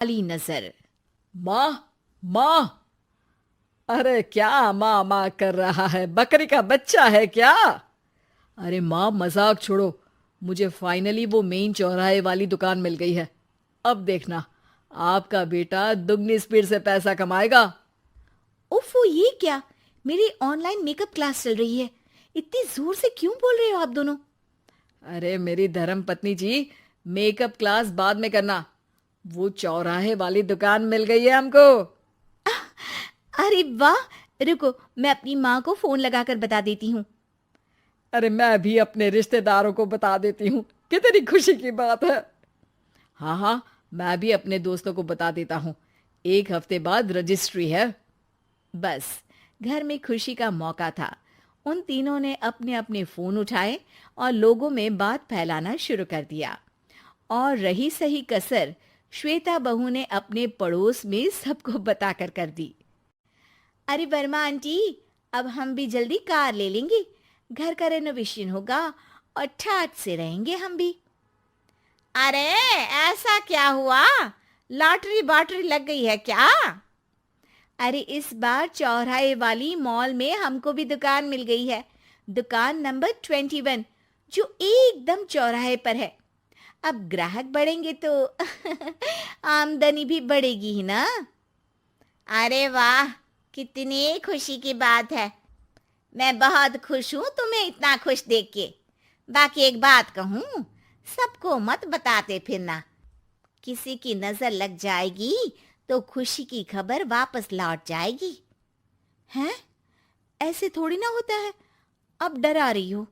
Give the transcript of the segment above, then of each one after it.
काली नजर। माँ, माँ। अरे क्या माँ माँ कर रहा है? बकरी का बच्चा है क्या? अरे माँ, मजाक छोड़ो। मुझे फाइनली वो मेन चौराहे वाली दुकान मिल गई है। अब देखना, आपका बेटा दुगनी स्पीड से पैसा कमाएगा। उफ़ो, ये क्या? मेरी ऑनलाइन मेकअप क्लास चल रही है। इतनी जोर से क्यों बोल रहे हो आप दोनों? अरे मेरी धर्म पत्नी जी, मेकअप क्लास बाद में करना। वो चौराहे वाली दुकान मिल गई है हमको। अरे वाह! रुको, मैं अपनी माँ को फोन लगाकर बता देती हूँ। अरे मैं भी अपने रिश्तेदारों को बता देती हूँ। कितनी खुशी की बात है। हाँ हाँ, मैं भी अपने दोस्तों को बता देता हूँ। 1 हफ्ते बाद रजिस्ट्री है। बस, घर में खुशी का मौका था। उन तीनों ने अपने अपने फोन उठाए और लोगों में बात फैलाना शुरू कर दिया। और रही सही कसर, श्वेता बहू ने अपने पड़ोस में सबको बताकर कर दी। अरे वर्मा आंटी, अब हम भी जल्दी कार ले लेंगे। घर का रेनोवेशन होगा और ठाट से रहेंगे हम भी। अरे, ऐसा क्या हुआ? लॉटरी बाटरी लग गई है क्या? अरे, इस बार चौराहे वाली मॉल में हमको भी दुकान मिल गई है। दुकान नंबर 21, जो एकदम चौराहे पर है। अब ग्राहक बढ़ेंगे तो आमदनी भी बढ़ेगी ही ना। अरे वाह, कितनी खुशी की बात है। मैं बहुत खुश हूँ तुम्हें इतना खुश देख के। बाकी एक बात कहूँ, सबको मत बताते फिरना। किसी की नजर लग जाएगी तो खुशी की खबर वापस लौट जाएगी। हैं? ऐसे थोड़ी ना होता है। अब डरा रही हो।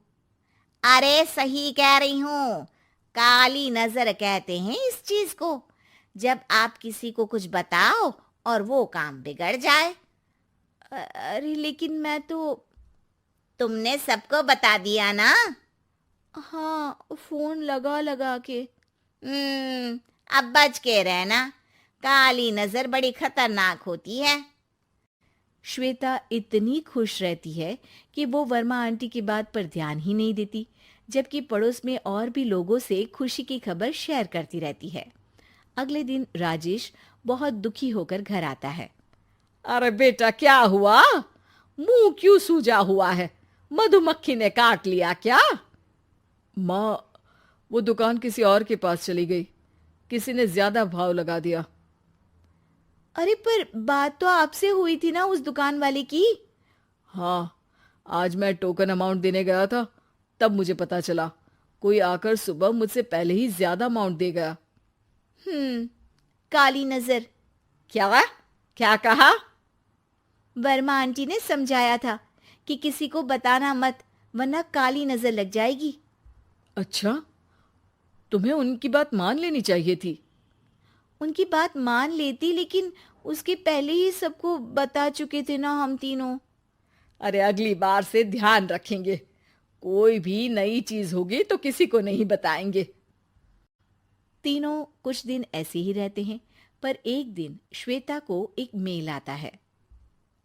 अरे सही कह रही हूँ। काली नजर कहते हैं इस चीज को, जब आप किसी को कुछ बताओ और वो काम बिगड़ जाए। अरे लेकिन मैं तो। तुमने सबको बता दिया ना? हाँ, फोन लगा लगा के। अब बच के रहना। काली नजर बड़ी खतरनाक होती है। श्वेता इतनी खुश रहती है कि वो वर्मा आंटी की बात पर ध्यान ही नहीं देती, जबकि पड़ोस में और भी लोगों से खुशी की खबर शेयर करती रहती है। अगले दिन राजेश बहुत दुखी होकर घर आता है। अरे बेटा, क्या हुआ? मुंह क्यों सूजा हुआ है? मधुमक्खी ने काट लिया क्या? माँ, वो दुकान किसी और के पास चली गई। किसी ने ज्यादा भाव लगा दिया। अरे पर बात तो आपसे हुई थी ना उस दुकान वाले की। हाँ, आज मैं टोकन अमाउंट देने गया था, तब मुझे पता चला। कोई आकर सुबह मुझसे पहले ही ज्यादा अमाउंट दे गया। हम्म, काली नजर। क्या? क्या कहा? वर्मा आंटी ने समझाया था कि किसी को बताना मत, वरना काली नजर लग जाएगी। अच्छा, तुम्हें उनकी बात मान लेनी चाहिए थी। उनकी बात मान लेती, लेकिन उसके पहले ही सबको बता चुके थे ना हम तीनों। अरे अगली बार से ध्यान रखेंगे। कोई भी नई चीज होगी तो किसी को नहीं बताएंगे। तीनों कुछ दिन ऐसे ही रहते हैं, पर एक दिन श्वेता को एक मेल आता है।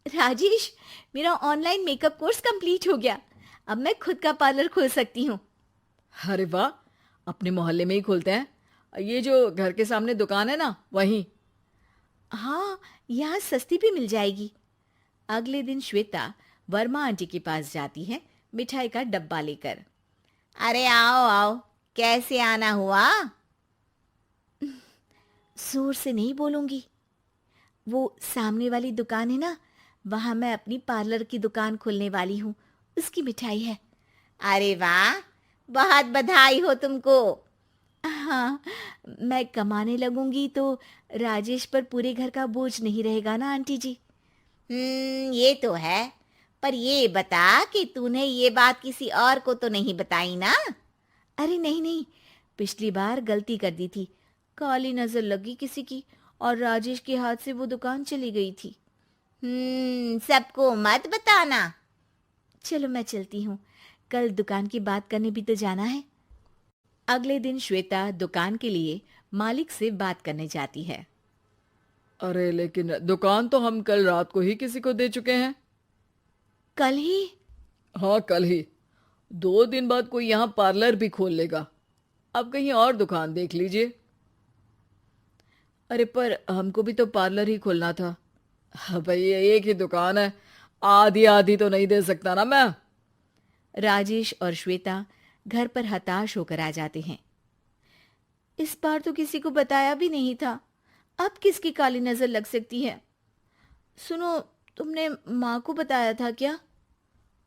राजेश, मेरा ऑनलाइन मेकअप कोर्स कंप्लीट हो गया। अब मैं खुद का पार्लर खोल सकती हूँ। अरे वाह, अपने मोहल्ले में ही खोलते हैं। ये जो घर के सामने दुकान है ना, वहीं। हाँ, यहाँ सस्ती भी मिल जाएगी। अगले दिन श्वेता वर्मा आंटी के पास जाती है, मिठाई का डब्बा लेकर। अरे आओ आओ, कैसे आना हुआ? जोर से नहीं बोलूंगी। वो सामने वाली दुकान है ना, वहां मैं अपनी पार्लर की दुकान खोलने वाली हूँ। उसकी मिठाई है। अरे वाह, बहुत बधाई हो तुमको। हाँ, मैं कमाने लगूंगी तो राजेश पर पूरे घर का बोझ नहीं रहेगा ना आंटी जी। ये तो है। पर ये बता कि तूने ये बात किसी और को तो नहीं बताई ना? अरे नहीं नहीं, पिछली बार गलती कर दी थी। काली नजर लगी किसी की और राजेश के हाथ से वो दुकान चली गई थी। सबको मत बताना। चलो मैं चलती हूँ, कल दुकान की बात करने भी तो जाना है। अगले दिन श्वेता दुकान के लिए मालिक से बात करने जाती है। अरे लेकिन दुकान तो हम कल रात को ही किसी को दे चुके हैं। कल ही? हाँ, कल ही। 2 दिन बाद कोई यहाँ पार्लर भी खोल लेगा। अब कहीं और दुकान देख लीजिए। अरे पर हमको भी तो पार्लर ही खोलना था। हाँ भाई, ये एक ही दुकान है, आधी आधी तो नहीं दे सकता ना मैं। राजेश और श्वेता घर पर हताश होकर आ जाते हैं। इस बार तो किसी को बताया भी नहीं था, अब किसकी काली नजर लग सकती है। सुनो, तुमने माँ को बताया था क्या?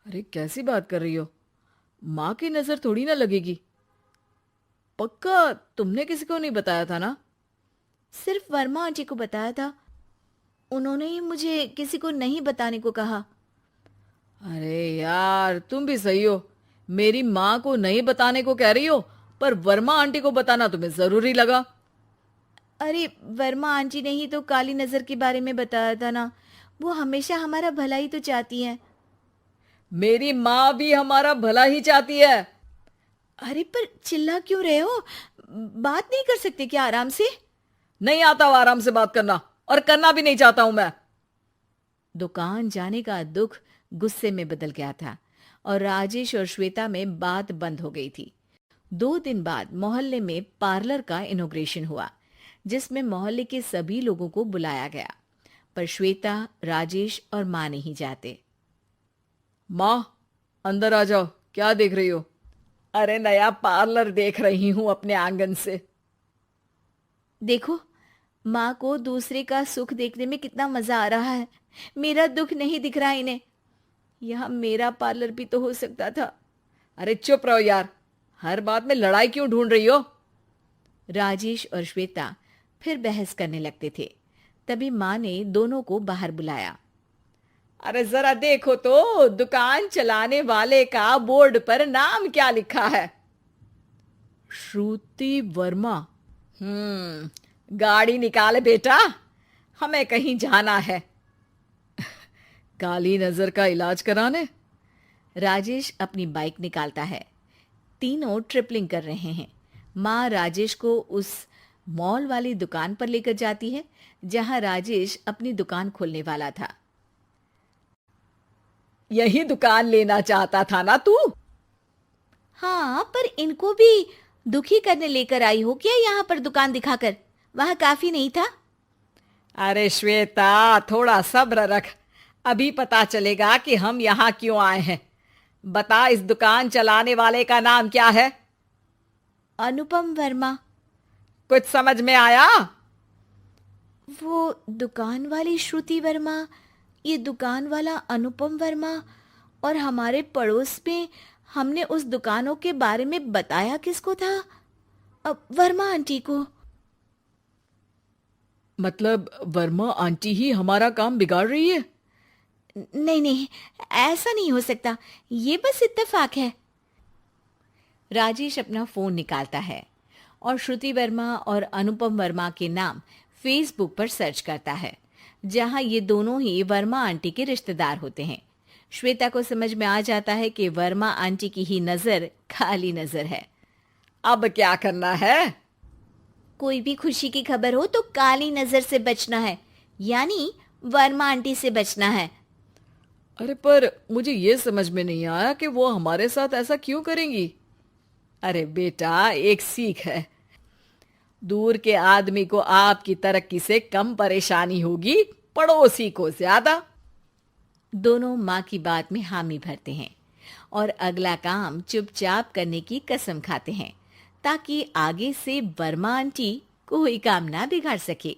अरे कैसी बात कर रही हो, माँ की नजर थोड़ी ना लगेगी। पक्का तुमने किसी को नहीं बताया था ना? सिर्फ वर्मा आंटी को बताया था, उन्होंने ही मुझे किसी को नहीं बताने को कहा। अरे यार, तुम भी सही हो, मेरी माँ को नहीं बताने को कह रही हो, पर वर्मा आंटी को बताना तुम्हें जरूरी लगा। अरे वर्मा आंटी ने ही तो काली नजर के बारे में बताया था ना, वो हमेशा हमारा भला ही तो चाहती है। मेरी माँ भी हमारा भला ही चाहती है। अरे पर चिल्ला क्यों रहे हो? बात नहीं कर सकते क्या आराम से? नहीं आता वो आराम से बात करना, और करना भी नहीं चाहता हूं मैं। दुकान जाने का दुख गुस्से में बदल गया था और राजेश और श्वेता में बात बंद हो गई थी। 2 दिन बाद मोहल्ले में पार्लर का इनॉग्रेशन हुआ, जिसमें मोहल्ले के सभी लोगों को बुलाया गया, पर श्वेता, राजेश और माँ नहीं जाते। माँ, अंदर आ जाओ, क्या देख रही हो? अरे नया पार्लर देख रही हूं अपने आंगन से। देखो, माँ को दूसरे का सुख देखने में कितना मजा आ रहा है, मेरा दुख नहीं दिख रहा इन्हें। यह मेरा पार्लर भी तो हो सकता था। अरे चुप रहो यार, हर बात में लड़ाई क्यों ढूंढ रही हो? राजेश और श्वेता फिर बहस करने लगते थे। तभी माँ ने दोनों को बाहर बुलाया। अरे जरा देखो तो, दुकान चलाने वाले का बोर्ड पर नाम क्या लिखा है? श्रुति वर्मा। गाड़ी निकाले बेटा, हमें कहीं जाना है। काली नजर का इलाज कराने? राजेश अपनी बाइक निकालता है। तीनों ट्रिपलिंग कर रहे हैं। माँ राजेश को उस मॉल वाली दुकान पर लेकर जाती है जहां राजेश अपनी दुकान खोलने वाला था। यही दुकान लेना चाहता था ना तू? हाँ, पर इनको भी दुखी करने लेकर आई हो क्या यहाँ पर दुकान दिखाकर? वहां काफी नहीं था? अरे श्वेता, थोड़ा सब्र रख, अभी पता चलेगा कि हम यहाँ क्यों आए हैं। बता, इस दुकान चलाने वाले का नाम क्या है? अनुपम वर्मा। कुछ समझ में आया? वो दुकान वाली श्रुति वर्मा, ये दुकान वाला अनुपम वर्मा, और हमारे पड़ोस में हमने उस दुकानों के बारे में बताया किसको था? अब वर्मा आंटी को। मतलब वर्मा आंटी ही हमारा काम बिगाड़ रही है? नहीं नहीं, ऐसा नहीं हो सकता, ये बस इत्तेफाक है। राजेश अपना फोन निकालता है और श्रुति वर्मा और अनुपम वर्मा के नाम फेसबुक पर सर्च करता है, जहां ये दोनों ही वर्मा आंटी के रिश्तेदार होते हैं। श्वेता को समझ में आ जाता है कि वर्मा आंटी की ही नजर काली नजर है। अब क्या करना है? कोई भी खुशी की खबर हो तो काली नजर से बचना है, यानी वर्मा आंटी से बचना है। अरे पर मुझे ये समझ में नहीं आया कि वो हमारे साथ ऐसा क्यों करेंगी। अरे बेटा, एक सीख है, दूर के आदमी को आपकी तरक्की से कम परेशानी होगी, पड़ोसी को ज्यादा। दोनों माँ की बात में हामी भरते हैं और अगला काम चुपचाप करने की कसम खाते हैं, ताकि आगे से वर्मा आंटी कोई काम ना बिगाड़ सके।